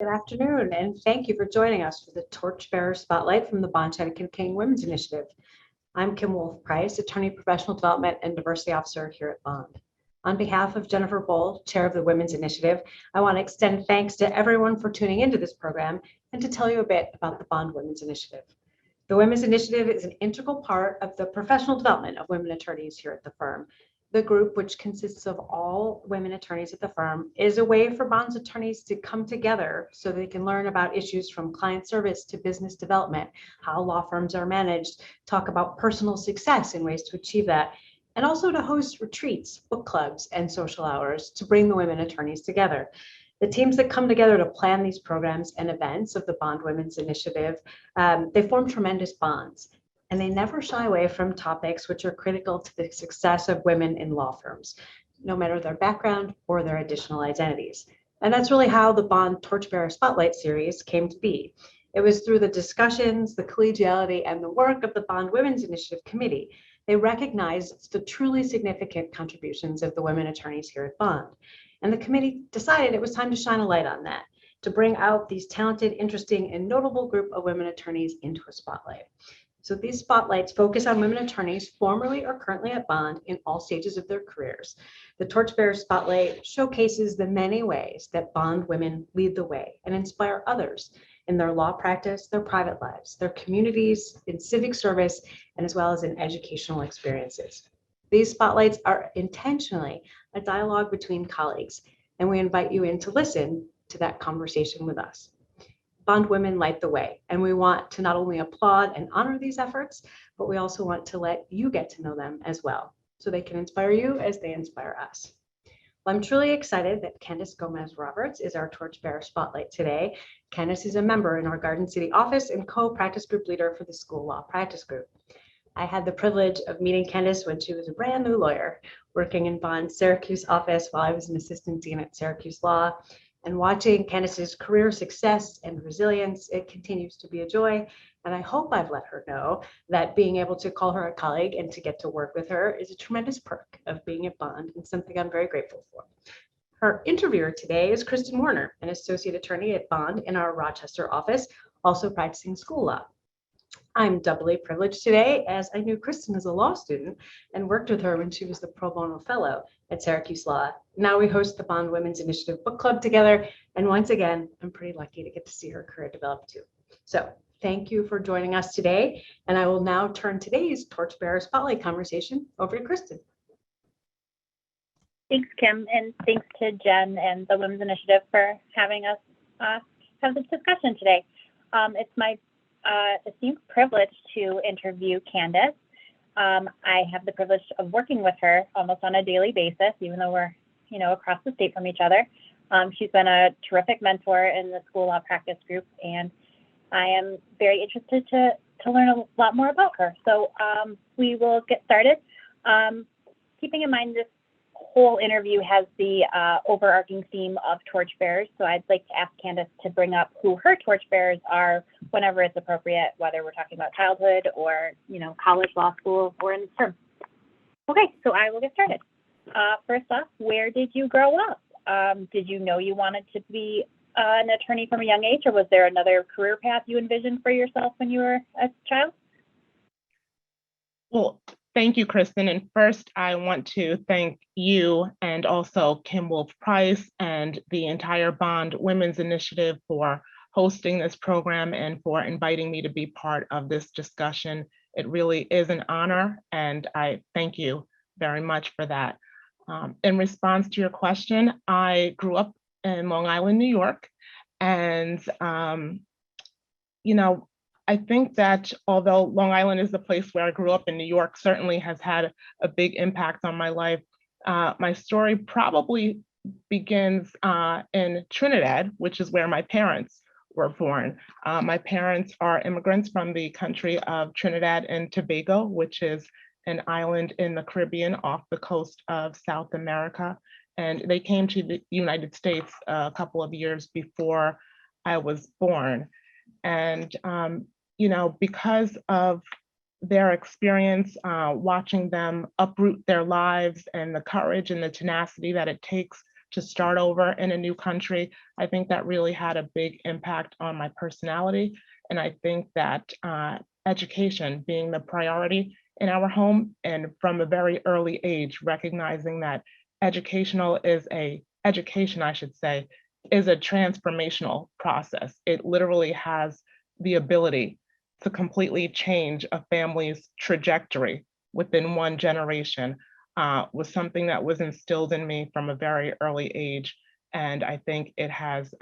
Good afternoon, and thank you for joining us for the Torchbearer Spotlight from the Bond Torchbearer King Women's Initiative. I'm Kim Wolf-Price, Attorney Professional Development and Diversity Officer here at Bond. On behalf of Jennifer Boll, Chair of the Women's Initiative, I want to extend thanks to everyone for tuning into this program and to tell you a bit about the Bond Women's Initiative. The Women's Initiative is an integral part of the professional development of women attorneys here at the firm. The group, which consists of all women attorneys at the firm, is a way for Bond's attorneys to come together so they can learn about issues from client service to business development, how law firms are managed, talk about personal success and ways to achieve that, and also to host retreats, book clubs, and social hours to bring the women attorneys together. The teams that come together to plan these programs and events of the Bond Women's Initiative, they form tremendous bonds, and they never shy away from topics which are critical to the success of women in law firms, no matter their background or their additional identities. And that's really how the Bond Torchbearer Spotlight series came to be. It was through the discussions, the collegiality, and the work of the Bond Women's Initiative Committee. They recognized the truly significant contributions of the women attorneys here at Bond. And the committee decided it was time to shine a light on that, to bring out these talented, interesting, and notable group of women attorneys into a spotlight. So these spotlights focus on women attorneys formerly or currently at Bond in all stages of their careers. The Torchbearer Spotlight showcases the many ways that Bond women lead the way and inspire others in their law practice, their private lives, their communities, in civic service, and as well as in educational experiences. These spotlights are intentionally a dialogue between colleagues, and we invite you in to listen to that conversation with us. Bond women light the way, and we want to not only applaud and honor these efforts, but we also want to let you get to know them as well, so they can inspire you as they inspire us. Well, I'm truly excited that Candace Gomez Roberts is our Torchbearer Spotlight today. Candace is a member in our Garden City office and co-practice group leader for the School Law Practice Group. I had the privilege of meeting Candace when she was a brand new lawyer, working in Bond's Syracuse office while I was an assistant dean at Syracuse Law. And watching Candace's career success and resilience, it continues to be a joy. And I hope I've let her know that being able to call her a colleague and to get to work with her is a tremendous perk of being at Bond and something I'm very grateful for. Her interviewer today is Kristen Warner, an associate attorney at Bond in our Rochester office, also practicing school law. I'm doubly privileged today as I knew Kristen as a law student and worked with her when she was the pro bono fellow at Syracuse Law. Now we host the Bond Women's Initiative Book Club together. And once again, I'm pretty lucky to get to see her career develop too. So thank you for joining us today. And I will now turn today's Torchbearer Spotlight conversation over to Kristen. Thanks, Kim, and thanks to Jen and the Women's Initiative for having us have this discussion today. It's my esteemed privilege to interview Candace. I have the privilege of working with her almost on a daily basis, even though we're, across the state from each other. She's been a terrific mentor in the school law practice group, and I am very interested to learn a lot more about her. So we will get started. Keeping in mind this whole interview has the overarching theme of torchbearers. So I'd like to ask Candace to bring up who her torchbearers are whenever it's appropriate, whether we're talking about childhood or, college, law school, or in the firm. Okay, so I will get started. First off, where did you grow up? Did you know you wanted to be an attorney from a young age, or was there another career path you envisioned for yourself when you were a child? Well, thank you, Kristen. And first, I want to thank you and also Kim Wolf-Price and the entire Bond Women's Initiative for hosting this program and for inviting me to be part of this discussion. It really is an honor, and I thank you very much for that. In response to your question, I grew up in Long Island, New York, and I think that although Long Island is the place where I grew up, in New York certainly has had a big impact on my life. My story probably begins in Trinidad, which is where my parents were born. My parents are immigrants from the country of Trinidad and Tobago, which is an island in the Caribbean off the coast of South America. And they came to the United States a couple of years before I was born. And because of their experience, watching them uproot their lives and the courage and the tenacity that it takes to start over in a new country. I think that really had a big impact on my personality. And I think that education being the priority in our home, and from a very early age, recognizing that education, I should say, is a transformational process. It literally has the ability to completely change a family's trajectory within one generation, was something that was instilled in me from a very early age. And I think it has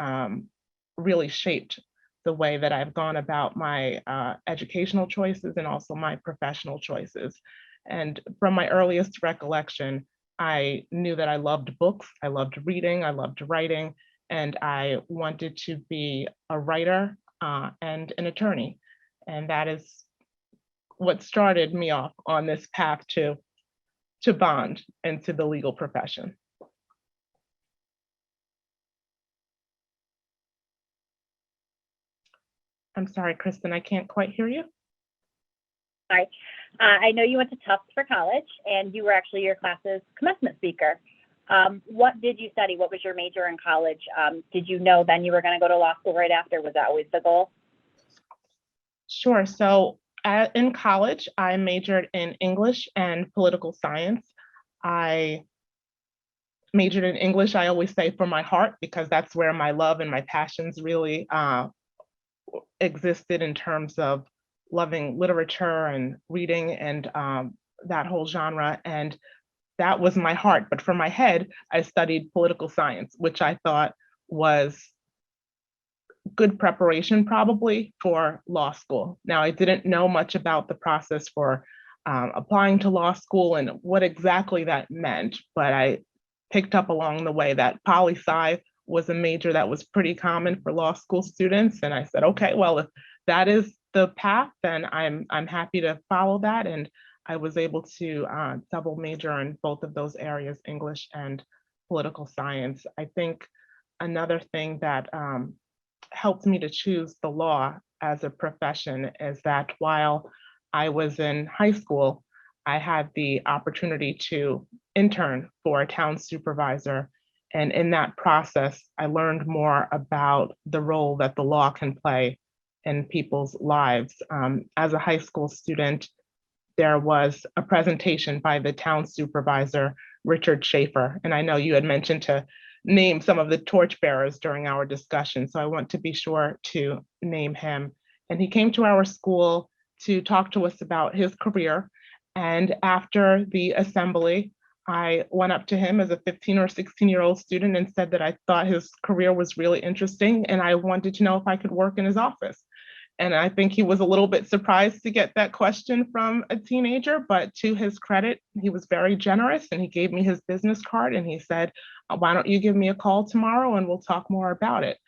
really shaped the way that I've gone about my educational choices and also my professional choices. And from my earliest recollection, I knew that I loved books, I loved reading, I loved writing, and I wanted to be a writer and an attorney. And that is what started me off on this path to Bond and to the legal profession. I'm sorry, Kristen, I can't quite hear you. Sorry. I know you went to Tufts for college, and you were actually your class's commencement speaker. What did you study? What was your major in college? Did you know then you were going to go to law school right after? Was that always the goal? Sure. So in college, I majored in English and political science. I majored in English, I always say, for my heart, because that's where my love and my passions really existed in terms of loving literature and reading and that whole genre. And that was my heart. But for my head, I studied political science, which I thought was good preparation probably for law school. Now, I didn't know much about the process for applying to law school and what exactly that meant, but I picked up along the way that poli-sci was a major that was pretty common for law school students. And I said, okay, well, if that is the path, then I'm happy to follow that. And I was able to double major in both of those areas, English and political science. I think another thing that helped me to choose the law as a profession is that while I was in high school, I had the opportunity to intern for a town supervisor. And in that process, I learned more about the role that the law can play in people's lives. As a high school student, there was a presentation by the town supervisor, Richard Schaefer. And I know you had mentioned to name some of the torchbearers during our discussion, so I want to be sure to name him. And he came to our school to talk to us about his career. And after the assembly, I went up to him as a 15 or 16-year-old student and said that I thought his career was really interesting and I wanted to know if I could work in his office. And I think he was a little bit surprised to get that question from a teenager, but to his credit, he was very generous and he gave me his business card and he said, why don't you give me a call tomorrow and we'll talk more about it.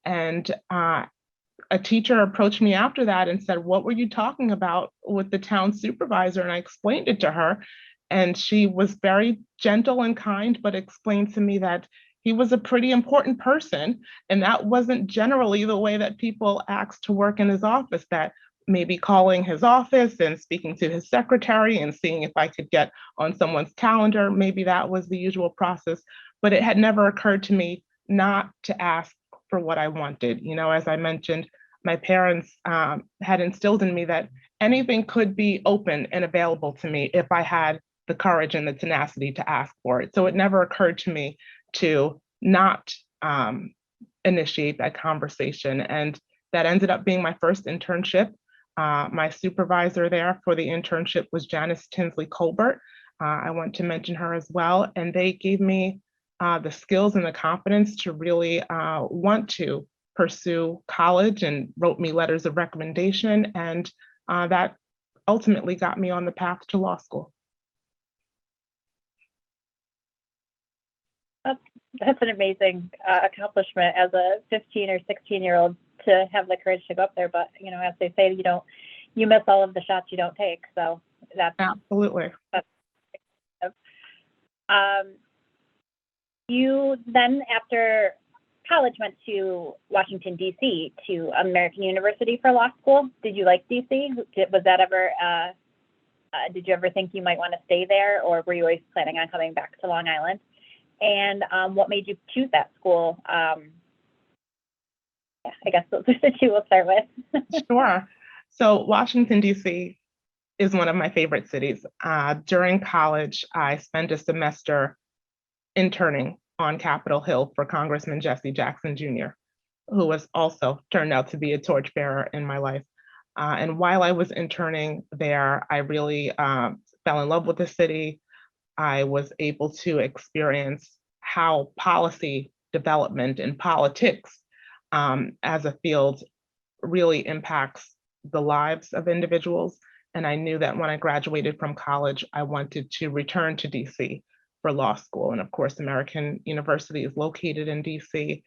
And a teacher approached me after that and said, what were you talking about with the town supervisor? And I explained it to her. And she was very gentle and kind, but explained to me that he was a pretty important person. And that wasn't generally the way that people asked to work in his office, that maybe calling his office and speaking to his secretary and seeing if I could get on someone's calendar, maybe that was the usual process. But it had never occurred to me not to ask for what I wanted. You know, as I mentioned, my parents had instilled in me that anything could be open and available to me if I had the courage and the tenacity to ask for it. So it never occurred to me to not initiate that conversation. And that ended up being my first internship. My supervisor there for the internship was Janice Tinsley Colbert. I want to mention her as well. And they gave me the skills and the confidence to really want to pursue college and wrote me letters of recommendation. And that ultimately got me on the path to law school. That's an amazing accomplishment as a 15 or 16-year-old to have the courage to go up there. But, you know, as they say, you miss all of the shots you don't take. So that's absolutely. You then, after college, went to Washington, D.C. to American University for law school. Did you like D.C.? Was that ever, did you ever think you might want to stay there, or were you always planning on coming back to Long Island? and what made you choose that school? Yeah, I guess those are the two we'll start with. Sure. So Washington, D.C. is one of my favorite cities. During college, I spent a semester interning on Capitol Hill for Congressman Jesse Jackson Jr., who was also turned out to be a torchbearer in my life. And while I was interning there, I really fell in love with the city. I was able to experience how policy development and politics as a field really impacts the lives of individuals. And I knew that when I graduated from college, I wanted to return to DC for law school. And of course, American University is located in DC,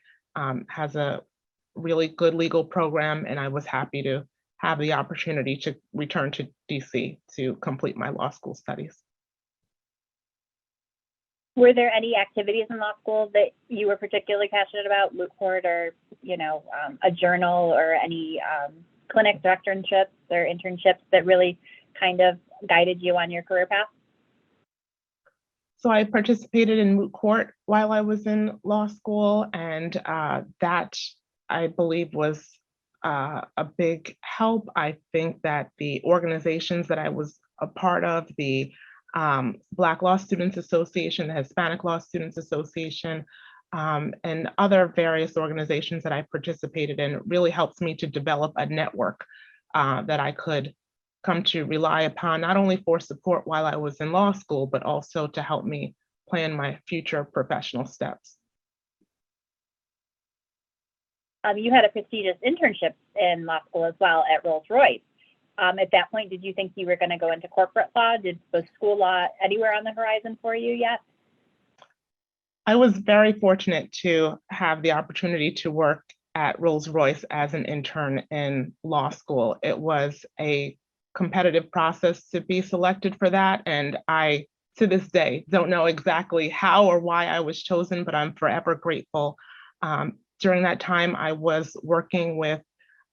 has a really good legal program, and I was happy to have the opportunity to return to DC to complete my law school studies. Were there any activities in law school that you were particularly passionate about, moot court or, a journal or any clinic directorships or internships that really kind of guided you on your career path? So I participated in moot court while I was in law school, and that I believe was a big help. I think that the organizations that I was a part of, the Black Law Students Association, the Hispanic Law Students Association, and other various organizations that I participated in really helps me to develop a network that I could come to rely upon, not only for support while I was in law school, but also to help me plan my future professional steps. You had a prestigious internship in law school as well at Rolls-Royce. At that point, did you think you were going to go into corporate law? Was school law anywhere on the horizon for you yet? I was very fortunate to have the opportunity to work at Rolls-Royce as an intern in law school. It was a competitive process to be selected for that, and I, to this day, don't know exactly how or why I was chosen, but I'm forever grateful. During that time, I was working with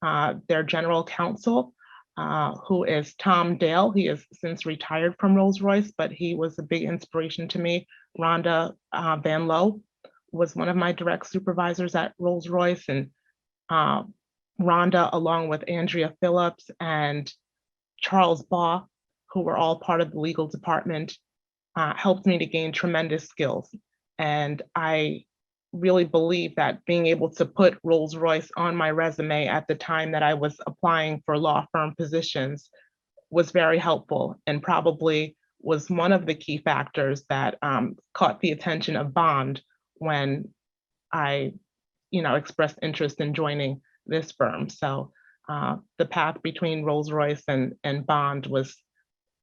their general counsel, who is Tom Dale. He has since retired from Rolls-Royce, but he was a big inspiration to me. Rhonda Van Lowe was one of my direct supervisors at Rolls-Royce, and Rhonda, along with Andrea Phillips and Charles Baugh, who were all part of the legal department, helped me to gain tremendous skills. And I really believe that being able to put Rolls-Royce on my resume at the time that I was applying for law firm positions was very helpful, and probably was one of the key factors that caught the attention of Bond when I, expressed interest in joining this firm. So the path between Rolls-Royce and Bond was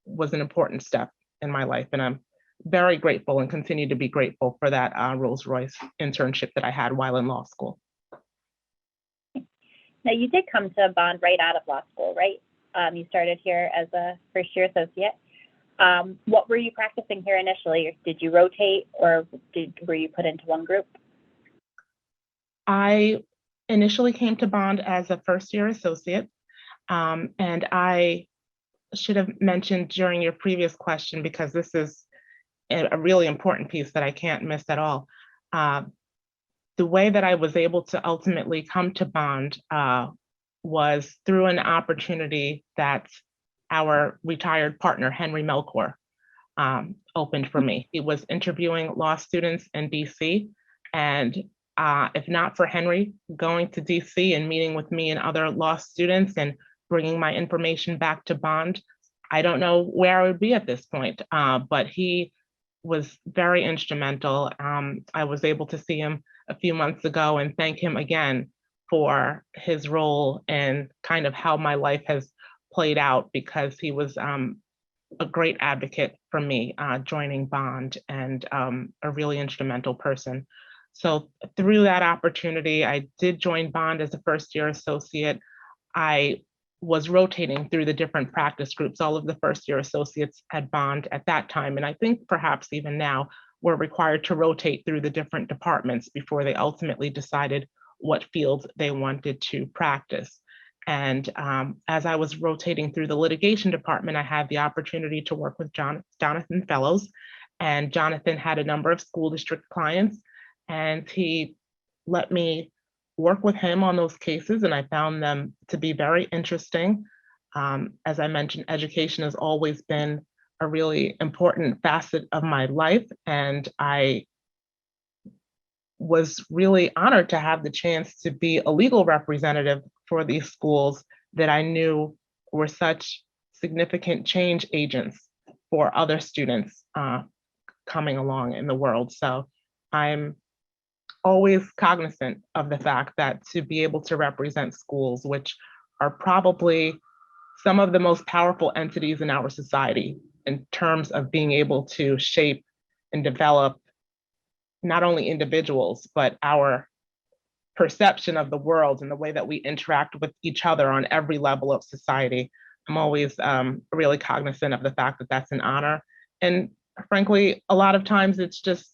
an important step in my life, and I'm very grateful and continue to be grateful for that Rolls-Royce internship that I had while in law school. Now, you did come to Bond right out of law school, right? You started here as a first-year associate. What were you practicing here initially? Did you rotate, or were you put into one group? I initially came to Bond as a first-year associate, and I should have mentioned during your previous question, because this is a really important piece that I can't miss at all. The way that I was able to ultimately come to Bond was through an opportunity that our retired partner, Henry Melchor, opened for me. He was interviewing law students in DC, and if not for Henry going to DC and meeting with me and other law students and bringing my information back to Bond, I don't know where I would be at this point, but he was very instrumental. I was able to see him a few months ago and thank him again for his role and kind of how my life has played out, because he was a great advocate for me joining Bond, and a really instrumental person. So through that opportunity, I did join Bond as a first-year associate. I was rotating through the different practice groups. All of the first-year associates at Bond at that time, and I think perhaps even now, were required to rotate through the different departments before they ultimately decided what fields they wanted to practice. And as I was rotating through the litigation department, I had the opportunity to work with Jonathan Fellows And Jonathan had a number of school district clients, and he let me work with him on those cases, and I found them to be very interesting. As I mentioned, education has always been a really important facet of my life, and I was really honored to have the chance to be a legal representative for these schools that I knew were such significant change agents for other students coming along in the world. So I'm always cognizant of the fact that to be able to represent schools, which are probably some of the most powerful entities in our society in terms of being able to shape and develop not only individuals, but our perception of the world and the way that we interact with each other on every level of society. I'm always really cognizant of the fact that that's an honor. And frankly, a lot of times it's just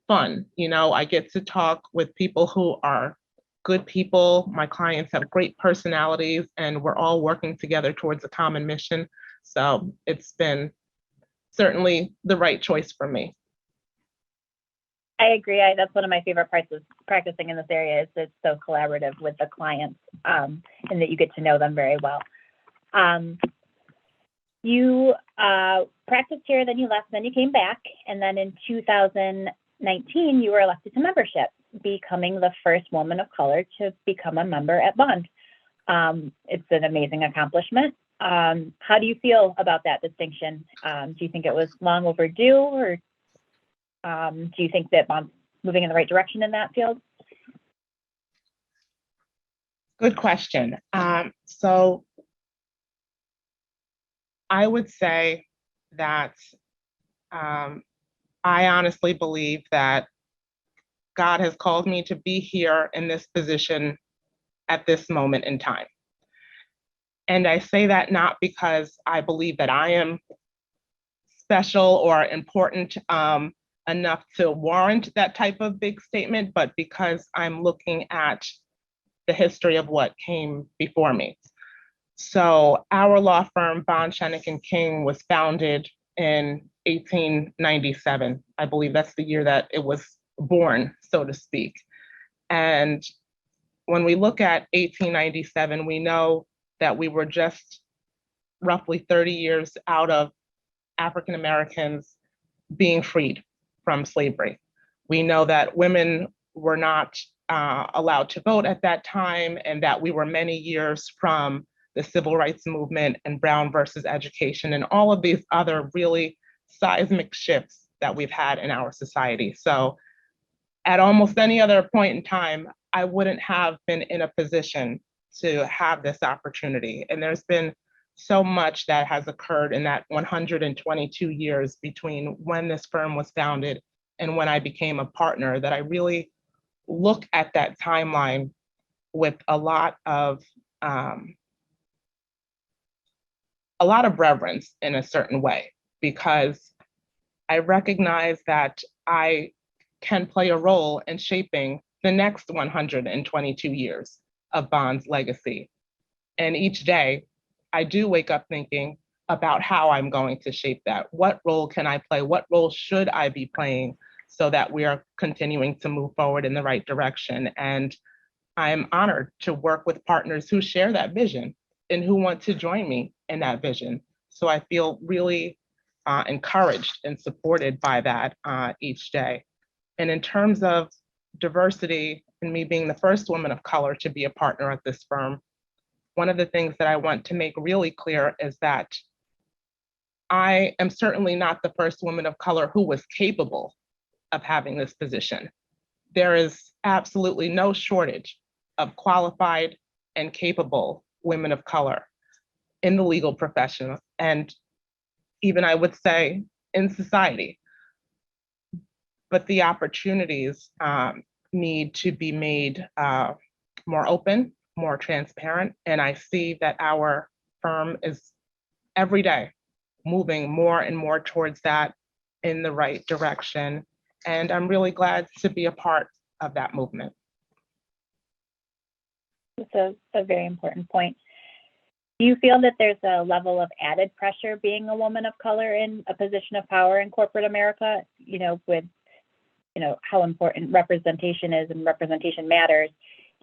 fun. You know, I get to talk with people who are good people. My clients have great personalities, and we're all working together towards a common mission. So it's been certainly the right choice for me. I agree. That's one of my favorite parts of practicing in this area is it's so collaborative with the clients and that you get to know them very well. You practiced here, then you left, then you came back, and then in 2019, you were elected to membership, becoming the first woman of color to become a member at Bond. It's an amazing accomplishment. How do you feel about that distinction? Do you think it was long overdue, or do you think that Bond's moving in the right direction in that field? Good question. So I would say that I honestly believe that God has called me to be here in this position at this moment in time. And I say that not because I believe that I am special or important enough to warrant that type of big statement, but because I'm looking at the history of what came before me. So our law firm, Bond, Schoeneck King, was founded in 1897. I believe that's the year that it was born, so to speak. And when we look at 1897, we know that we were just roughly 30 years out of African Americans being freed from slavery. We know that women were not allowed to vote at that time, and that we were many years from the civil rights movement and Brown versus education and all of these other really seismic shifts that we've had in our society. So at almost any other point in time, I wouldn't have been in a position to have this opportunity. And there's been so much that has occurred in that 122 years between when this firm was founded and when I became a partner that I really look at that timeline with a lot of reverence in a certain way, because I recognize that I can play a role in shaping the next 122 years of Bond's legacy. And each day, I do wake up thinking about how I'm going to shape that. What role can I play? What role should I be playing so that we are continuing to move forward in the right direction? And I'm honored to work with partners who share that vision and who want to join me in that vision. So I feel really encouraged and supported by that each day. And in terms of diversity and me being the first woman of color to be a partner at this firm, one of the things that I want to make really clear is that I am certainly not the first woman of color who was capable of having this position. There is absolutely no shortage of qualified and capable women of color in the legal profession, and even I would say in society. But the opportunities need to be made more open, more transparent. And I see that our firm is every day moving more and more towards that in the right direction. And I'm really glad to be a part of that movement. It's a very important point. Do you feel that there's a level of added pressure being a woman of color in a position of power in corporate America, with, how important representation is and representation matters?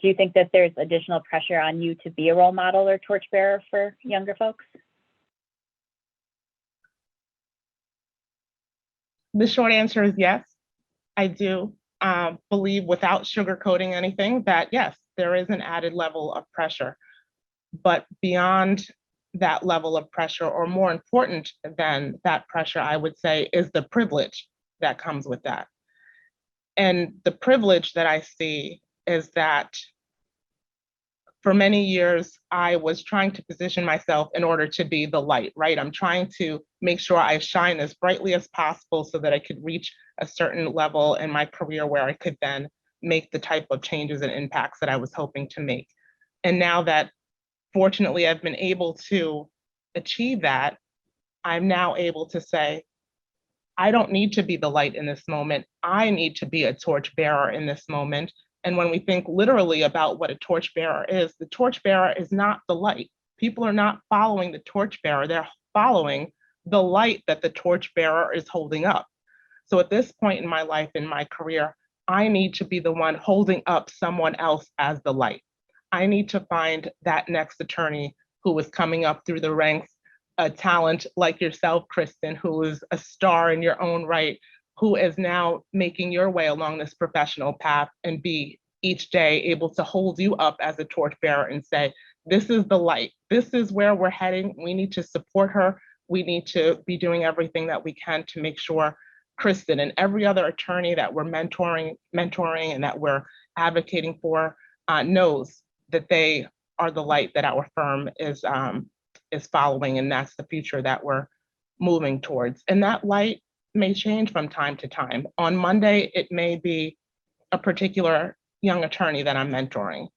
Do you think that there's additional pressure on you to be a role model or torchbearer for younger folks? The short answer is yes. I do believe, without sugarcoating anything, that yes, there is an added level of pressure. But beyond that level of pressure, or more important than that pressure, I would say, is the privilege that comes with that. And the privilege that I see is that for many years, I was trying to position myself in order to be the light, right? I'm trying to make sure I shine as brightly as possible so that I could reach a certain level in my career where I could then make the type of changes and impacts that I was hoping to make. And now that, fortunately, I've been able to achieve that, I'm now able to say, I don't need to be the light in this moment. I need to be a torchbearer in this moment. And when we think literally about what a torchbearer is, the torchbearer is not the light. People are not following the torchbearer. They're following the light that the torchbearer is holding up. So at this point in my life, in my career, I need to be the one holding up someone else as the light. I need to find that next attorney who is coming up through the ranks, a talent like yourself, Kristen, who is a star in your own right, who is now making your way along this professional path, and be each day able to hold you up as a torchbearer and say, this is the light. This is where we're heading. We need to support her. We need to be doing everything that we can to make sure Kristen and every other attorney that we're mentoring and that we're advocating for knows that they are the light that our firm is following, and that's the future that we're moving towards. And that light may change from time to time. On Monday, it may be a particular young attorney that I'm mentoring.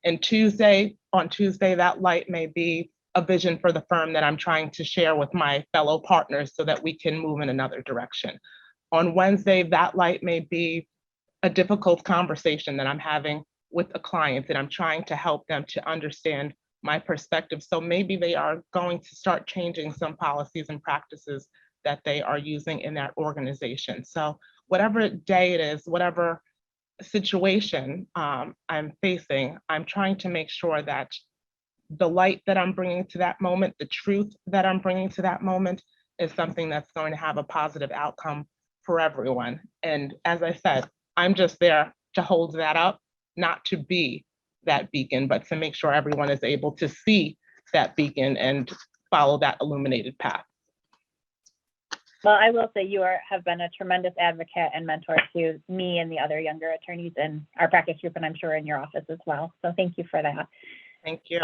And on Tuesday, that light may be a vision for the firm that I'm trying to share with my fellow partners so that we can move in another direction. On Wednesday, that light may be a difficult conversation that I'm having with a client, and I'm trying to help them to understand my perspective. So maybe they are going to start changing some policies and practices that they are using in that organization. So whatever day it is, whatever situation I'm facing, I'm trying to make sure that the light that I'm bringing to that moment, the truth that I'm bringing to that moment, is something that's going to have a positive outcome for everyone. And as I said, I'm just there to hold that up, not to be that beacon, but to make sure everyone is able to see that beacon and follow that illuminated path. Well, I will say you have been a tremendous advocate and mentor to me and the other younger attorneys in our practice group, and I'm sure in your office as well. So thank you for that. Thank you.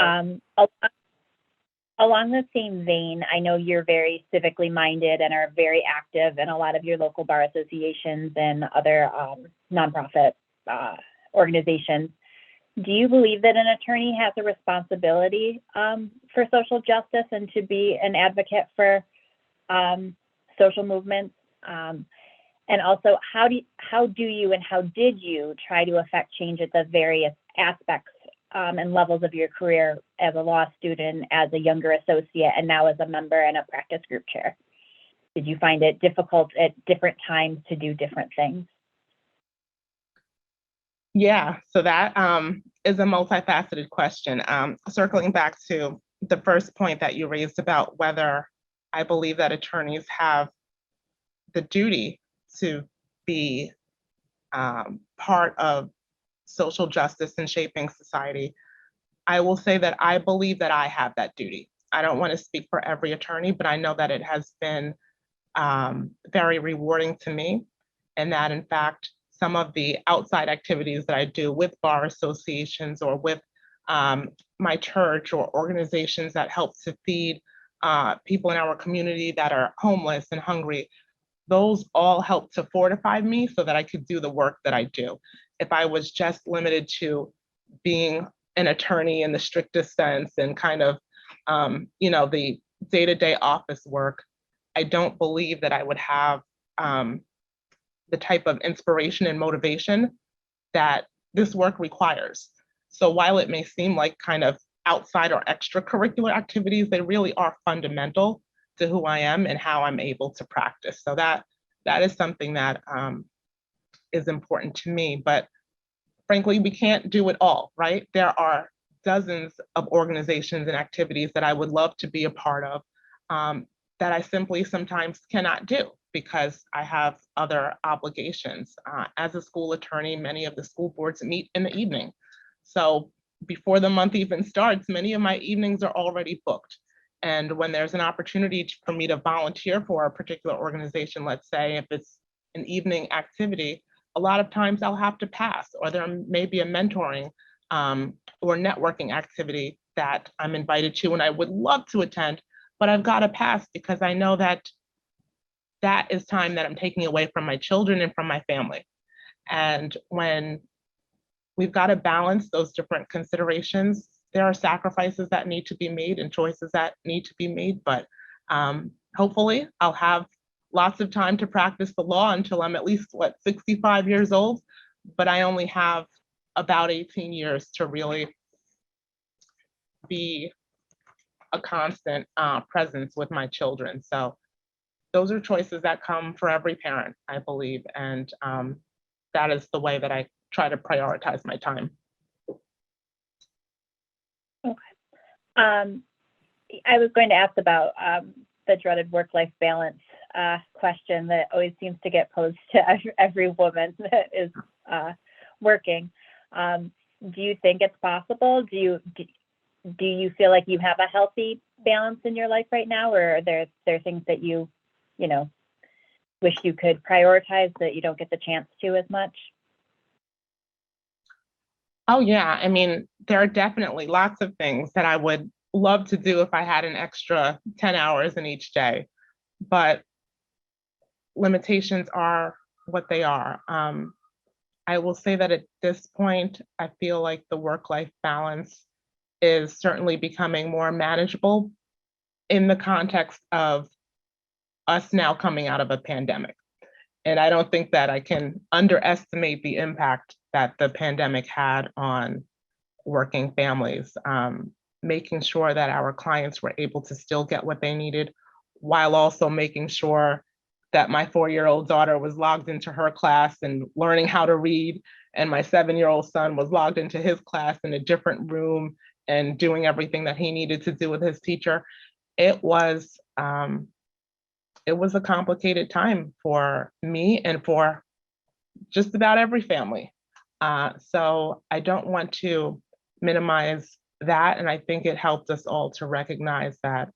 Along the same vein, I know you're very civically minded and are very active in a lot of your local bar associations and other nonprofit organizations. Do you believe that an attorney has a responsibility for social justice and to be an advocate for social movements? And also, how do you and how did you try to affect change at the various aspects and levels of your career as a law student, as a younger associate, and now as a member and a practice group chair? Did you find it difficult at different times to do different things? Yeah, so that is a multifaceted question. Circling back to the first point that you raised about whether I believe that attorneys have the duty to be part of social justice and shaping society, I will say that I believe that I have that duty. I don't want to speak for every attorney, but I know that it has been very rewarding to me, and that in fact, some of the outside activities that I do with bar associations or with my church or organizations that help to feed people in our community that are homeless and hungry, those all help to fortify me so that I could do the work that I do. If I was just limited to being an attorney in the strictest sense and kind of, the day-to-day office work, I don't believe that I would have the type of inspiration and motivation that this work requires. So while it may seem like kind of outside or extracurricular activities, they really are fundamental to who I am and how I'm able to practice. So that is something that is important to me. But frankly, we can't do it all, right? There are dozens of organizations and activities that I would love to be a part of that I simply sometimes cannot do because I have other obligations. As a school attorney, many of the school boards meet in the evening. So before the month even starts, many of my evenings are already booked. And when there's an opportunity for me to volunteer for a particular organization, let's say if it's an evening activity, a lot of times I'll have to pass, or there may be a mentoring or networking activity that I'm invited to and I would love to attend, but I've got to pass because I know that that is time that I'm taking away from my children and from my family. And when we've got to balance those different considerations, there are sacrifices that need to be made and choices that need to be made, but hopefully I'll have lots of time to practice the law until I'm at least, 65 years old, but I only have about 18 years to really be a constant presence with my children. So those are choices that come for every parent, I believe, and that is the way that I try to prioritize my time. Okay. I was going to ask about the dreaded work-life balance question that always seems to get posed to every woman that is working. Do you think it's possible? Do you feel like you have a healthy balance in your life right now, or are there things that you wish you could prioritize that you don't get the chance to as much? Oh yeah, I mean, there are definitely lots of things that I would love to do if I had an extra 10 hours in each day, but limitations are what they are. I will say that at this point, I feel like the work-life balance is certainly becoming more manageable in the context of us now coming out of a pandemic. And I don't think that I can underestimate the impact that the pandemic had on working families, making sure that our clients were able to still get what they needed, while also making sure that my 4-year-old daughter was logged into her class and learning how to read, and my 7-year-old son was logged into his class in a different room and doing everything that he needed to do with his teacher. It was a complicated time for me and for just about every family. So I don't want to minimize that. And I think it helped us all to recognize that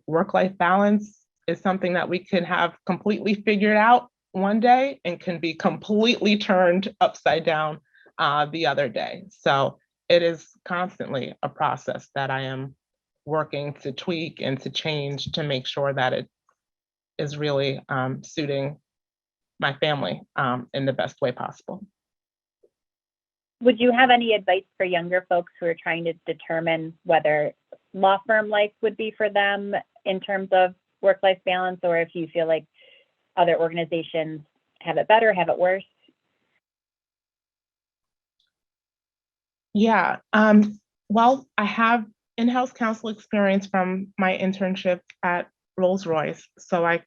work-life balance is something that we can have completely figured out one day and can be completely turned upside down the other day. So it is constantly a process that I am working to tweak and to change to make sure that it is really suiting my family in the best way possible. Would you have any advice for younger folks who are trying to determine whether law firm life would be for them in terms of work-life balance, or if you feel like other organizations have it better, have it worse? Yeah, well, I have in-house counsel experience from my internship at Rolls-Royce, so I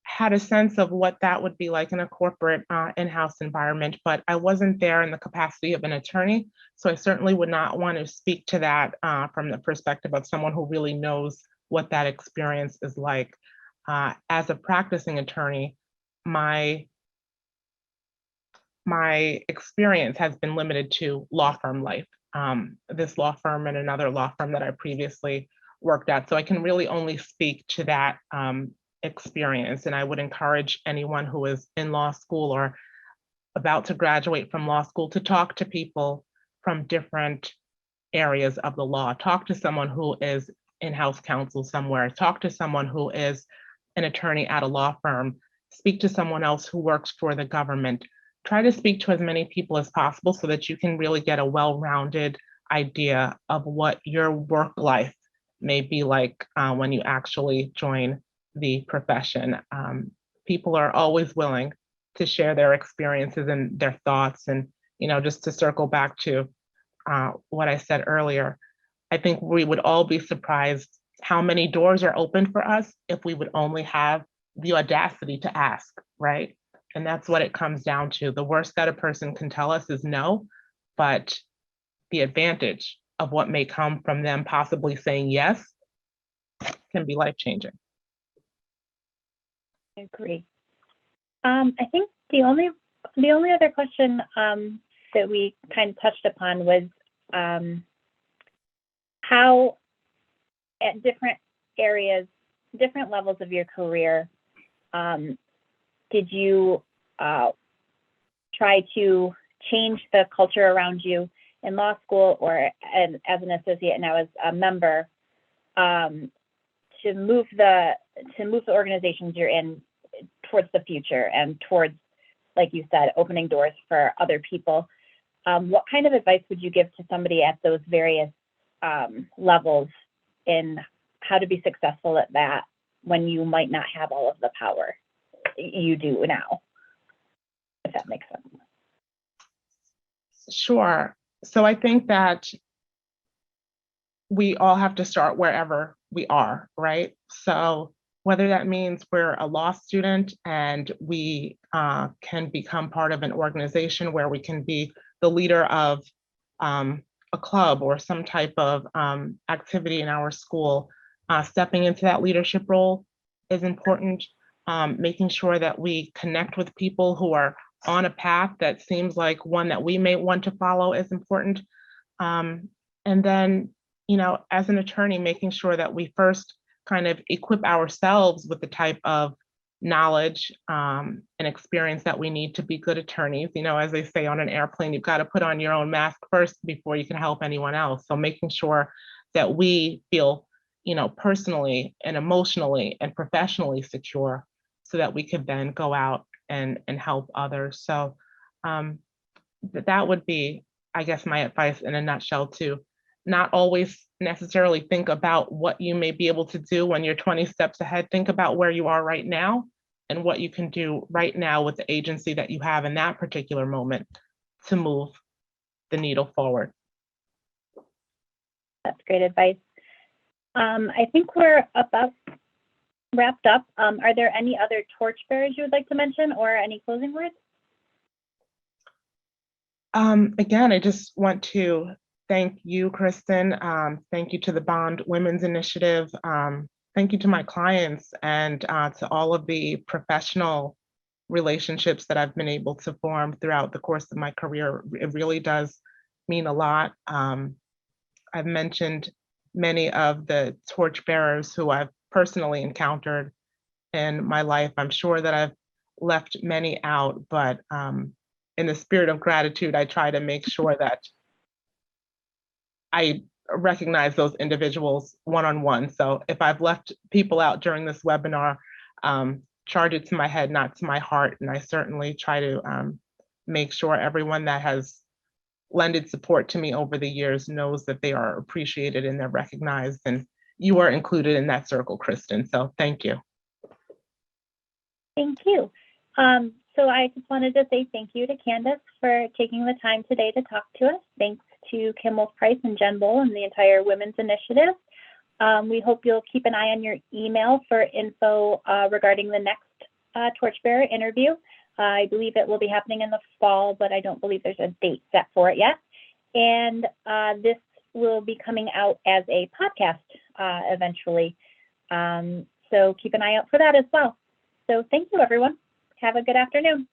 had a sense of what that would be like in a corporate in-house environment, but I wasn't there in the capacity of an attorney. So I certainly would not want to speak to that from the perspective of someone who really knows what that experience is like. As a practicing attorney, my experience has been limited to law firm life. This law firm and another law firm that I previously worked at. So I can really only speak to that experience. And I would encourage anyone who is in law school or about to graduate from law school to talk to people from different areas of the law. Talk to someone who is in-house counsel somewhere. Talk to someone who is an attorney at a law firm. Speak to someone else who works for the government. Try to speak to as many people as possible so that you can really get a well-rounded idea of what your work life may be like when you actually join the profession. People are always willing to share their experiences and their thoughts. And, just to circle back to what I said earlier. I think we would all be surprised how many doors are open for us if we would only have the audacity to ask, right? And that's what it comes down to. The worst that a person can tell us is no, but the advantage of what may come from them possibly saying yes can be life-changing. I agree. I think the only other question that we kind of touched upon was how at different areas, different levels of your career, did you try to change the culture around you in law school or as an associate now as a member to move the organizations you're in towards the future and towards, like you said, opening doors for other people? What kind of advice would you give to somebody at those various levels in how to be successful at that when you might not have all of the power you do now, if that makes sense? Sure. So I think that we all have to start wherever we are, right? So whether that means we're a law student and we can become part of an organization where we can be the leader of a club or some type of activity in our school, stepping into that leadership role is important. Making sure that we connect with people who are on a path that seems like one that we may want to follow is important. And then, you know, as an attorney, making sure that we first kind of equip ourselves with the type of knowledge and experience that we need to be good attorneys. You know, as they say on an airplane, you've got to put on your own mask first before you can help anyone else. So making sure that we feel, you know, personally and emotionally and professionally secure so that we could then go out and help others. So that would be, I guess, my advice in a nutshell, to not always necessarily think about what you may be able to do when you're 20 steps ahead. Think about where you are right now and what you can do right now with the agency that you have in that particular moment to move the needle forward. That's great advice. I think we're about wrapped up. Are there any other torchbearers you would like to mention or any closing words? Again, I just want to thank you, Kristen. Thank you to the Bond Women's Initiative. Thank you to my clients and to all of the professional relationships that I've been able to form throughout the course of my career. It really does mean a lot. I've mentioned many of the torchbearers who I've personally encountered in my life. I'm sure that I've left many out, but in the spirit of gratitude, I try to make sure that I recognize those individuals one-on-one. So if I've left people out during this webinar, charge it to my head, not to my heart. And I certainly try to make sure everyone that has lended support to me over the years knows that they are appreciated and they're recognized. And you are included in that circle, Kristen. So thank you. Thank you. So I just wanted to say thank you to Candace for taking the time today to talk to us. Thanks to Kim Wolf-Price and Jen Bull and the entire Women's Initiative. We hope you'll keep an eye on your email for info regarding the next Torchbearer interview. I believe it will be happening in the fall, but I don't believe there's a date set for it yet. And this will be coming out as a podcast eventually. So keep an eye out for that as well. So thank you, everyone. Have a good afternoon.